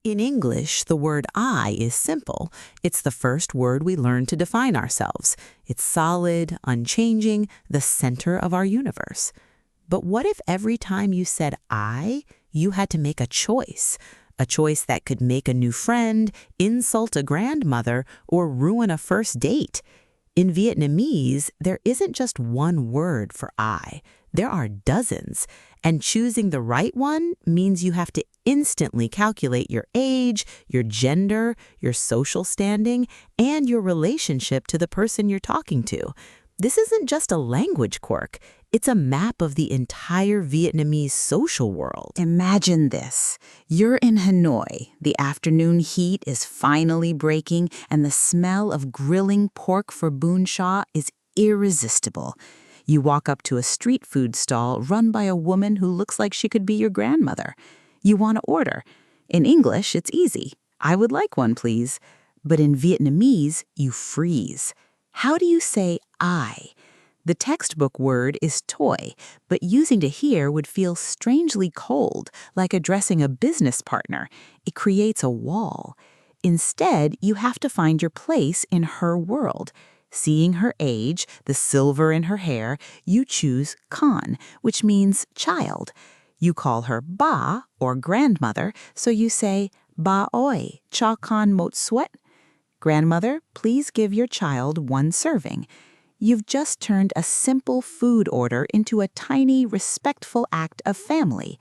In English, the word I is simple. It's the first word we learn to define ourselves. It's solid, unchanging, the center of our universe. But what if every time you said I, you had to make a choice? A choice that could make a new friend, insult a grandmother, or ruin a first date. In Vietnamese, there isn't just one word for I. There are dozens, and choosing the right one means you have to instantly calculate your age, your gender, your social standing, and your relationship to the person you're talking to. This isn't just a language quirk. It's a map of the entire Vietnamese social world. Imagine this. You're in Hanoi. The afternoon heat is finally breaking, and the smell of grilling pork for bún chả is irresistible. You walk up to a street food stall run by a woman who looks like she could be your grandmother. You want to order. In English, it's easy. I would like one, please. But in Vietnamese, you freeze. How do you say I? The textbook word is toy, but using to here would feel strangely cold, like addressing a business partner. It creates a wall. Instead, you have to find your place in her world. Seeing her age, the silver in her hair, you choose con, which means child. You call her ba, or grandmother, so you say, ba oi, cha con mot suet. Grandmother, please give your child one serving. You've just turned a simple food order into a tiny, respectful act of family.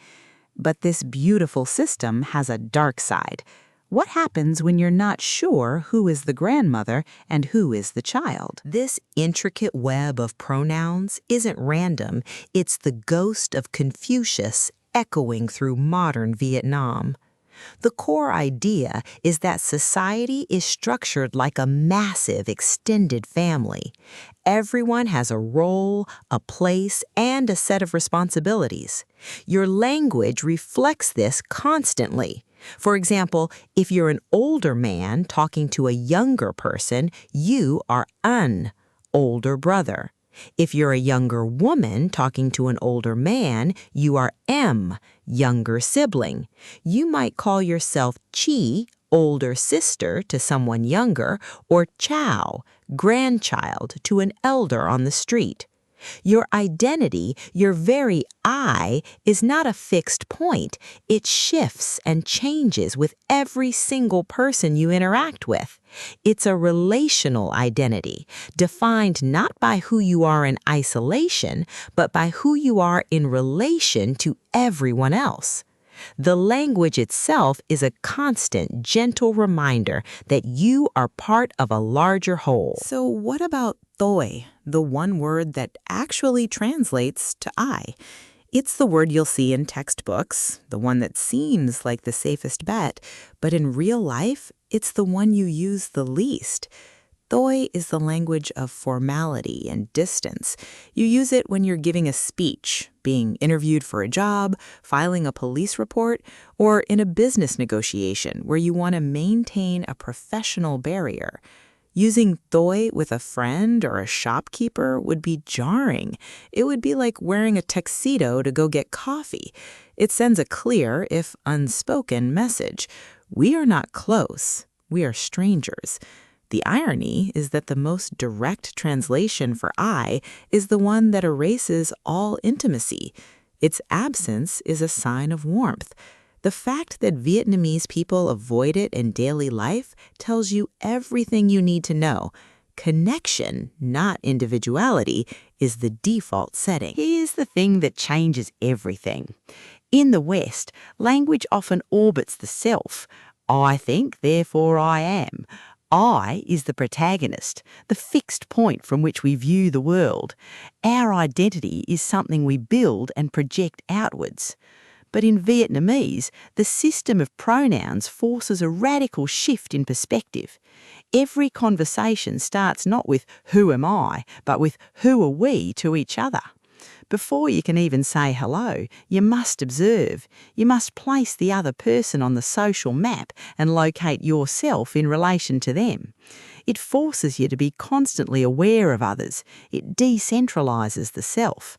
But this beautiful system has a dark side. What happens when you're not sure who is the grandmother and who is the child? This intricate web of pronouns isn't random. It's the ghost of Confucius echoing through modern Vietnam. The core idea is that society is structured like a massive extended family. Everyone has a role, a place, and a set of responsibilities. Your language reflects this constantly. For example, if you're an older man talking to a younger person, you are an older brother. If you're a younger woman talking to an older man, you are M, younger sibling. You might call yourself Chi, older sister, to someone younger, or cháu, grandchild, to an elder on the street. Your identity, your very I, is not a fixed point. It shifts and changes with every single person you interact with. It's a relational identity, defined not by who you are in isolation, but by who you are in relation to everyone else. The language itself is a constant, gentle reminder that you are part of a larger whole. So what about tôi, the one word that actually translates to I? It's the word you'll see in textbooks, the one that seems like the safest bet, but in real life, it's the one you use the least. Tôi is the language of formality and distance. You use it when you're giving a speech, being interviewed for a job, filing a police report, or in a business negotiation where you want to maintain a professional barrier. Using tôi with a friend or a shopkeeper would be jarring. It would be like wearing a tuxedo to go get coffee. It sends a clear, if unspoken, message. We are not close. We are strangers. The irony is that the most direct translation for I is the one that erases all intimacy. Its absence is a sign of warmth. The fact that Vietnamese people avoid it in daily life tells you everything you need to know. Connection, not individuality, is the default setting. Here's the thing that changes everything. In the West, language often orbits the self. I think, therefore I am. I is the protagonist, the fixed point from which we view the world. Our identity is something we build and project outwards. But in Vietnamese, the system of pronouns forces a radical shift in perspective. Every conversation starts not with who am I, but with who are we to each other. Before you can even say hello, you must observe. You must place the other person on the social map and locate yourself in relation to them. It forces you to be constantly aware of others. It decentralizes the self.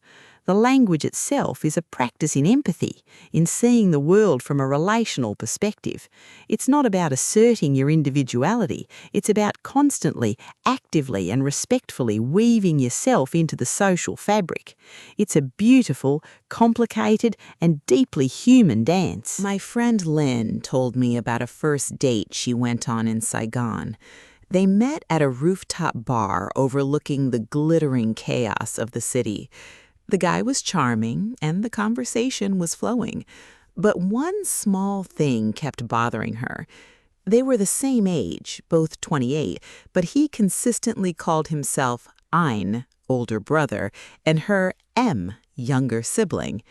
The language itself is a practice in empathy, in seeing the world from a relational perspective. It's not about asserting your individuality. It's about constantly, actively and respectfully weaving yourself into the social fabric. It's a beautiful, complicated and deeply human dance. My friend Lynn told me about a first date she went on in Saigon. They met at a rooftop bar overlooking the glittering chaos of the city. The guy was charming, and the conversation was flowing. But one small thing kept bothering her. They were the same age, both 28, but he consistently called himself Ein, older brother, and her M, younger sibling.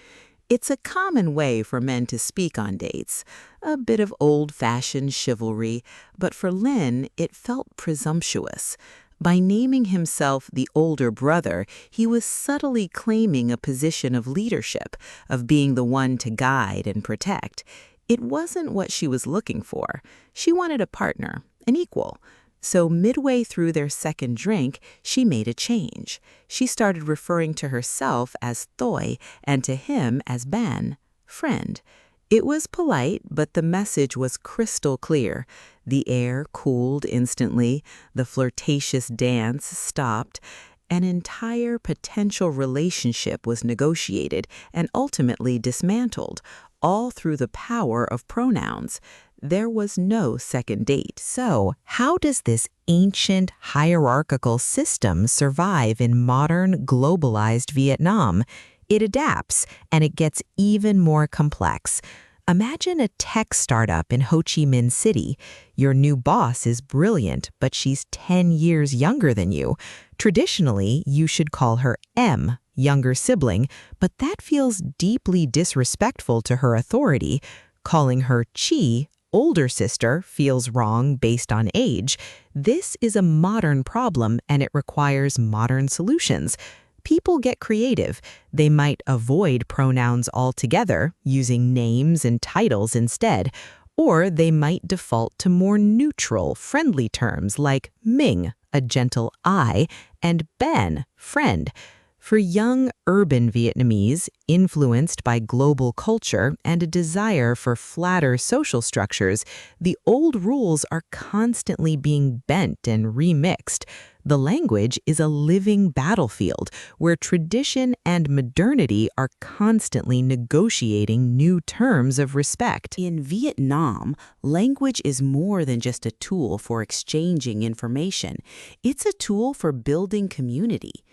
It's a common way for men to speak on dates, a bit of old-fashioned chivalry, but for Lynn, it felt presumptuous. By naming himself the older brother, he was subtly claiming a position of leadership, of being the one to guide and protect. It wasn't what she was looking for. She wanted a partner, an equal. So midway through their second drink, she made a change. She started referring to herself as Thoi and to him as Ban, friend. It was polite, but the message was crystal clear. The air cooled instantly, the flirtatious dance stopped. An entire potential relationship was negotiated and ultimately dismantled, all through the power of pronouns. There was no second date. So, how does this ancient hierarchical system survive in modern globalized Vietnam? It adapts, and it gets even more complex. Imagine a tech startup in Ho Chi Minh City. Your new boss is brilliant, but she's 10 years younger than you. Traditionally, you should call her M, younger sibling, but that feels deeply disrespectful to her authority. Calling her Chi, older sister, feels wrong based on age. This is a modern problem, and it requires modern solutions. People get creative. They might avoid pronouns altogether, using names and titles instead, or they might default to more neutral, friendly terms like Ming, a gentle I, and Ben, friend. For young, urban Vietnamese, influenced by global culture and a desire for flatter social structures, the old rules are constantly being bent and remixed. The language is a living battlefield where tradition and modernity are constantly negotiating new terms of respect. In Vietnam, language is more than just a tool for exchanging information. It's a tool for building community.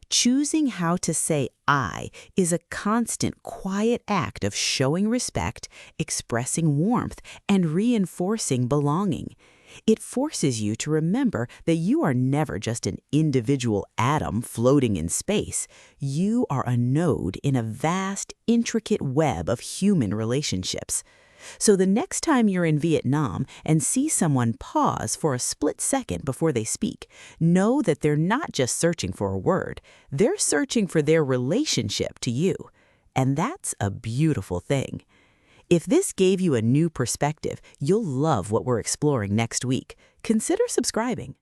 Choosing how to say I is a constant, quiet act of showing respect, expressing warmth, and reinforcing belonging. It forces you to remember that you are never just an individual atom floating in space. You are a node in a vast, intricate web of human relationships. So the next time you're in Vietnam and see someone pause for a split second before they speak, know that they're not just searching for a word. They're searching for their relationship to you. And that's a beautiful thing. If this gave you a new perspective, you'll love what we're exploring next week. Consider subscribing.